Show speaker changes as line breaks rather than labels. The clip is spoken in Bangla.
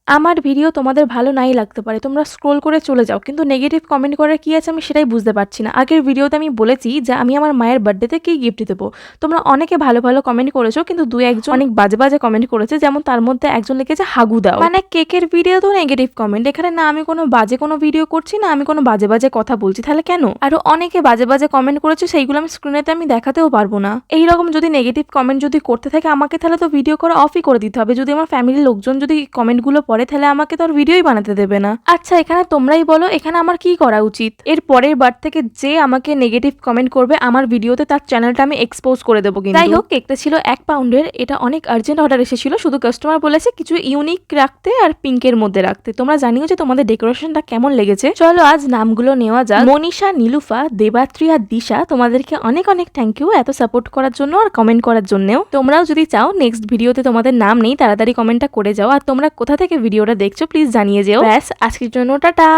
আমার ভিডিও তোমাদের ভালো নাই লাগতে পারে, তোমরা স্ক্রোল করে চলে যাও, কিন্তু নেগেটিভ কমেন্ট করার কি আছে আমি সেটাই বুঝতে পারছি না। আগের ভিডিওতে আমি বলেছি যে আমি আমার মায়ের বার্থডেতে কি গিফট দেবো। তোমরা অনেকে ভালো ভালো কমেন্ট করেছো, কিন্তু দুই একজন অনেক বাজে বাজে কমেন্ট করেছে। যেমন তার মধ্যে একজন লিখেছে হাগু দাও, মানে কেকের ভিডিও তো নেগেটিভ কমেন্ট। এখানে না আমি কোনো বাজে কোনো ভিডিও করছি, না আমি কোনো বাজে বাজে কথা বলছি, তাহলে কেন? আরো অনেকে বাজে বাজে কমেন্ট করেছে, সেইগুলো আমি স্ক্রিনেতে আমি দেখাতেও পারবো না। এইরকম যদি নেগেটিভ কমেন্ট যদি করতে থাকে আমাকে তাহলে তো ভিডিও করা অফই করে দিতে হবে। যদি আমার ফ্যামিলির লোকজন যদি কমেন্টগুলো পড়ে তাহলে আমাকে তো আর ভিডিওই বানাতে দেবে না। আচ্ছা এখানে তোমরাই বলো এখানে আমার কি করা উচিত? এর পরের বার থেকে যে আমাকে নেগেটিভ কমেন্ট করবে আমার ভিডিওতে তার চ্যানেলটা আমি এক্সপোজ করে দেবো। কিন্তু যাই হোক, কেকটা ছিল 1 পাউন্ডের। এটা অনেক আর্জেন্ট অর্ডার এসেছিল, শুধু কাস্টমার বলেছে কিছু ইউনিক রাখতে আর পিঙ্কের মধ্যে রাখতে। তোমরা জানিও যে তোমাদের ডেকোরেশনটা কেমন লেগেছে। চলো আজ নামগুলো নেওয়া যাক। মনীষা, নীলুফা, দেবাত্রী আর দিশা, তোমাদেরকে অনেক অনেক থ্যাংক ইউ এত সাপোর্ট করার জন্য আর কমেন্ট করার জন্যও। তোমরাও যদি চাও নেক্সট ভিডিওতে তোমাদের নাম নেই, তাড়াতাড়ি কমেন্টটা করে যাও। আর তোমরা কোথা থেকে ভিডিওটা দেখছো প্লিজ জানিয়ে যেও। ব্যাস আজকের জন্য টাটা।